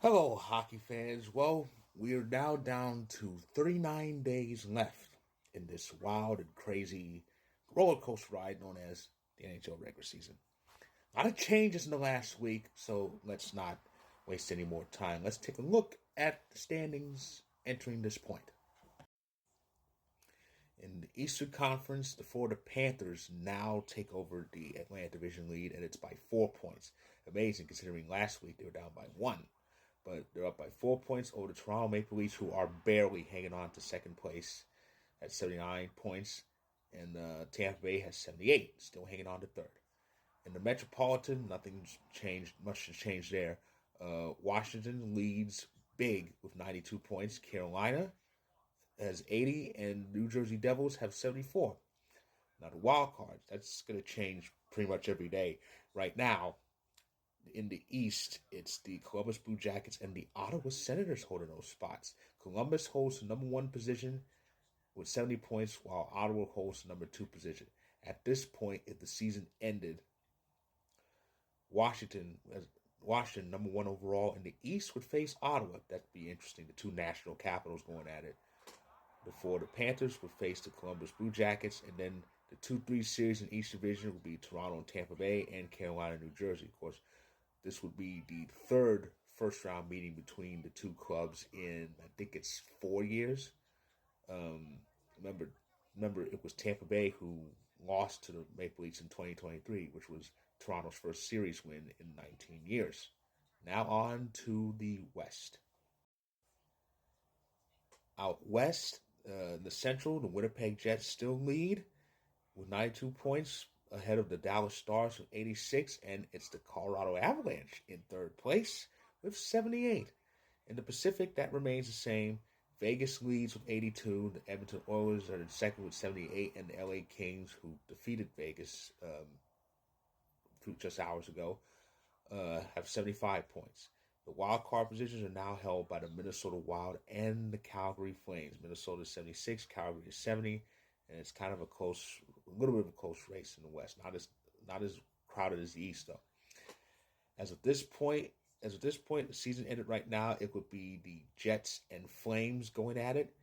Hello, hockey fans. Well, we are now down to 39 days left in this wild and crazy roller coaster ride known as the NHL regular season. A lot of changes in the last week, so let's not waste any more time. Let's take a look at the standings entering this point. In the Eastern Conference, the Florida Panthers now take over the Atlantic Division lead, and it's by 4 points. Amazing considering last week they were down by one. But they're up by 4 points over the Toronto Maple Leafs, who are barely hanging on to second place at 79 points. And Tampa Bay has 78, still hanging on to third. In the Metropolitan, nothing's changed. Much has changed there. Washington leads big with 92 points. Carolina has 80, and New Jersey Devils have 74. Now, the wild cards, that's going to change pretty much every day. Right now, in the East, it's the Columbus Blue Jackets and the Ottawa Senators holding those spots. Columbus holds the number one position with 70 points, while Ottawa holds the number two position. At this point, if the season ended, Washington, number one overall in the East, would face Ottawa. That'd be interesting. The two national capitals going at it. The Florida Panthers would face the Columbus Blue Jackets, and then the 2-3 series in each division would be Toronto and Tampa Bay and Carolina and New Jersey. Of course, this would be the third first-round meeting between the two clubs in, I think it's 4 years. Remember, it was Tampa Bay who lost to the Maple Leafs in 2023, which was Toronto's first series win in 19 years. Now on to the West. Out West, the Central, the Winnipeg Jets still lead with 92 points ahead of the Dallas Stars with 86, and it's the Colorado Avalanche in third place with 78. In the Pacific, that remains the same. Vegas leads with 82. The Edmonton Oilers are in second with 78, and the LA Kings, who defeated Vegas just hours ago, have 75 points. The wild card positions are now held by the Minnesota Wild and the Calgary Flames. Minnesota is 76, Calgary is 70, and it's kind of a little bit of a close race in the West. Not as crowded as the East though. As of this point, the season ended right now. It would be the Jets and Flames going at it,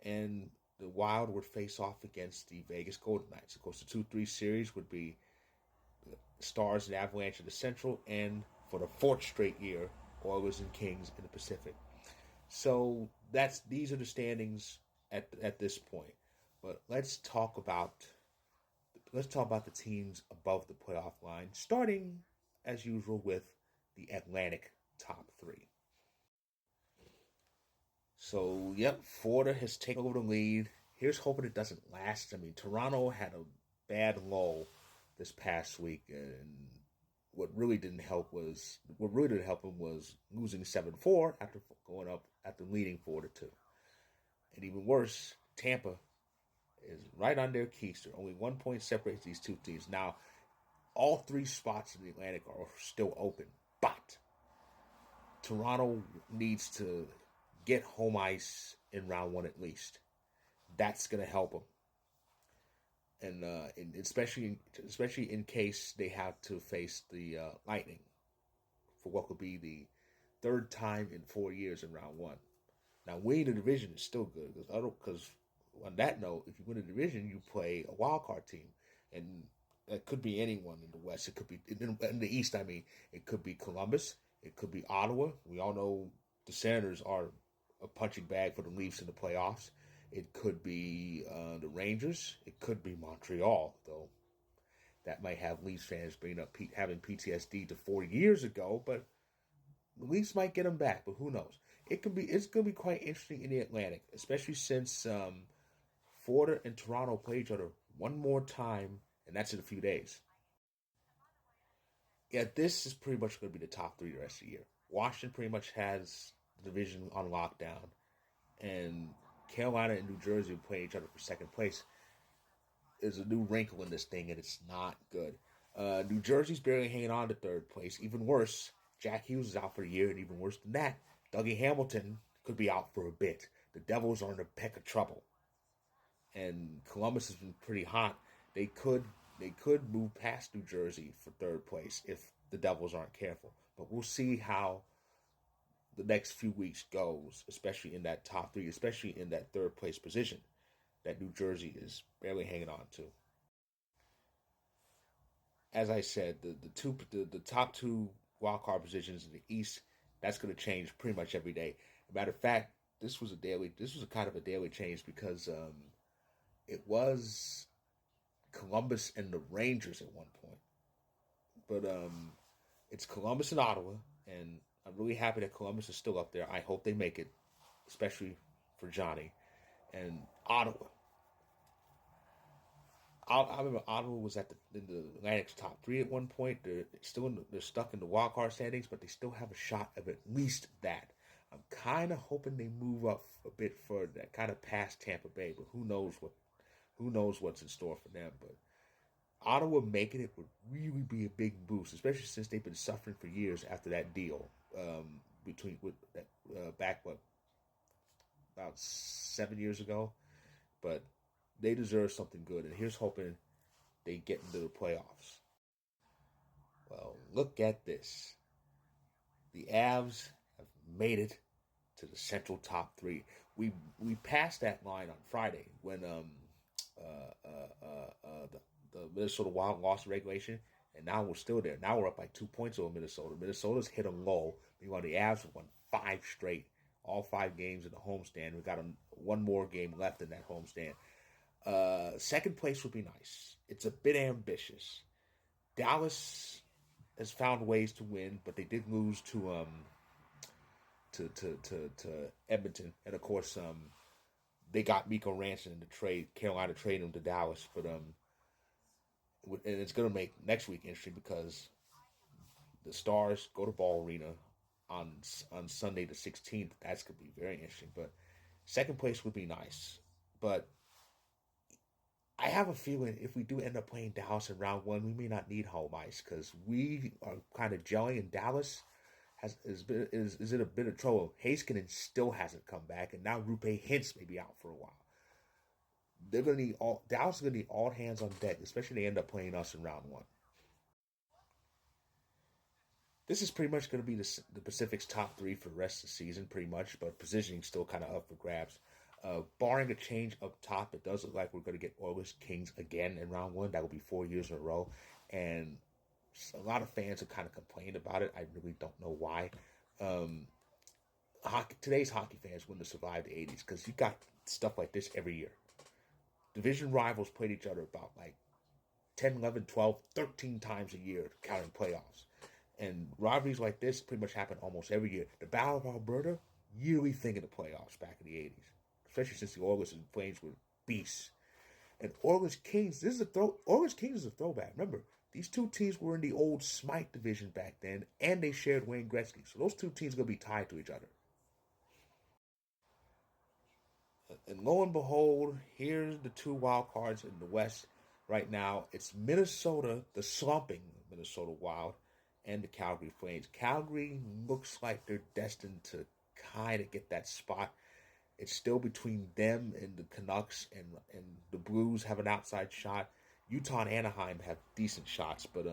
and the Wild would face off against the Vegas Golden Knights. Of course, the 2-3 series would be the Stars and Avalanche in the Central, and for the fourth straight year, Oilers and Kings in the Pacific. So these are the standings at this point. But let's talk about the teams above the playoff line, starting as usual with the Atlantic top three. So, yep, Florida has taken over the lead. Here's hoping it doesn't last. I mean, Toronto had a bad lull this past week, and what really didn't help them was losing 7-4 after leading 4-2. And even worse, Tampa is right on their keister. Only 1 point separates these two teams. Now, all three spots in the Atlantic are still open, but Toronto needs to get home ice in round one at least. That's going to help them. And especially in case they have to face the Lightning for what could be the third time in 4 years in round one. Now, winning the division is still good because on that note, if you win the division, you play a wild card team, and that could be anyone in the West. It could be in the East. I mean, it could be Columbus. It could be Ottawa. We all know the Senators are a punching bag for the Leafs in the playoffs. It could be the Rangers. It could be Montreal, though. That might have Leafs fans bringing up having PTSD to 4 years ago, but the Leafs might get them back. But who knows? It's going to be quite interesting in the Atlantic, especially since Florida and Toronto play each other one more time, and that's in a few days. Yeah, this is pretty much going to be the top three the rest of the year. Washington pretty much has the division on lockdown, and Carolina and New Jersey play each other for second place. There's a new wrinkle in this thing, and it's not good. New Jersey's barely hanging on to third place. Even worse, Jack Hughes is out for a year, and even worse than that, Dougie Hamilton could be out for a bit. The Devils are in a peck of trouble, and Columbus has been pretty hot. They could move past New Jersey for third place if the Devils aren't careful. But we'll see how the next few weeks goes, especially in that top three, especially in that third place position that New Jersey is barely hanging on to. As I said, the top two wild card positions in the East, that's going to change pretty much every day. Matter of fact, this was a kind of a daily change because it was Columbus and the Rangers at one point, but it's Columbus and Ottawa, and I'm really happy that Columbus is still up there. I hope they make it, especially for Johnny and Ottawa. I remember Ottawa was in the Atlantic's top three at one point. They're stuck in the wild card standings, but they still have a shot of at least that. I'm kind of hoping they move up a bit further, kind of past Tampa Bay, but who knows what's in store for them. But Ottawa making it would really be a big boost, especially since they've been suffering for years after that deal between with that back about 7 years ago. But they deserve something good, and here's hoping they get into the playoffs. Well, look at this. The Avs have made it to the Central top three. We passed that line on Friday when the Minnesota Wild lost regulation, and now we're still there. Now we're up by 2 points over Minnesota. Minnesota's hit a low. Meanwhile, the Avs have won 5 straight, all 5 games in the homestand. We've got one more game left in that homestand. Second place would be nice. It's a bit ambitious. Dallas has found ways to win, but they did lose to Edmonton, and of course they got Mikko Ranson in the trade. Carolina traded him to Dallas, but and it's gonna make next week interesting because the Stars go to Ball Arena on Sunday the 16th. That's gonna be very interesting. But second place would be nice, but I have a feeling if we do end up playing Dallas in round one, we may not need home ice because we are kind of gelling, and Dallas is in a bit of trouble. Heiskanen still hasn't come back, and now Rupe Hintz may be out for a while. They're gonna need Dallas is gonna need all hands on deck, especially if they end up playing us in round one. This is pretty much going to be the Pacific's top three for the rest of the season, pretty much, but positioning still kind of up for grabs. Barring a change up top, it does look like we're going to get Oilers Kings again in round one. That will be 4 years in a row. And a lot of fans have kind of complained about it. I really don't know why. Today's hockey fans wouldn't have survived the 80s because you got stuff like this every year. Division rivals played each other about like 10, 11, 12, 13 times a year, counting playoffs. And rivalries like this pretty much happen almost every year. The Battle of Alberta, yearly thing in the playoffs back in the 80s. Especially since the Oilers and Flames were beasts. And Oilers Kings, Oilers Kings is a throwback. Remember, these two teams were in the old Smite division back then, and they shared Wayne Gretzky. So those two teams are going to be tied to each other. And lo and behold, here's the two wild cards in the West right now. It's Minnesota, the slumping Minnesota Wild, and the Calgary Flames. Calgary looks like they're destined to kind of get that spot. It's still between them and the Canucks, and the Blues have an outside shot. Utah and Anaheim have decent shots, but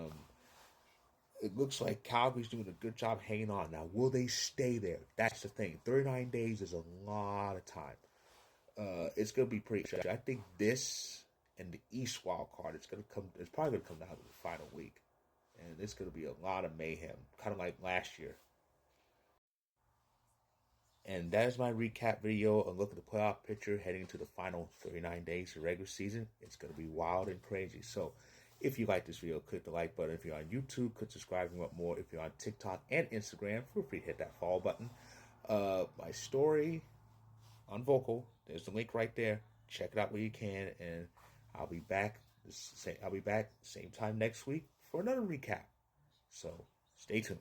it looks like Calgary's doing a good job hanging on. Now, will they stay there? That's the thing. 39 days is a lot of time. It's going to be pretty exciting. I think this and the East wild card, it's probably going to come down to the final week. And it's going to be a lot of mayhem, kind of like last year. And that is my recap video, a look at the playoff picture heading into the final 39 days of regular season. It's going to be wild and crazy. So if you like this video, click the like button. If you're on YouTube, click subscribe and want more. If you're on TikTok and Instagram, feel free to hit that follow button. My story on Vocal, there's the link right there. Check it out where you can, and I'll be back. Same time next week for another recap. So stay tuned.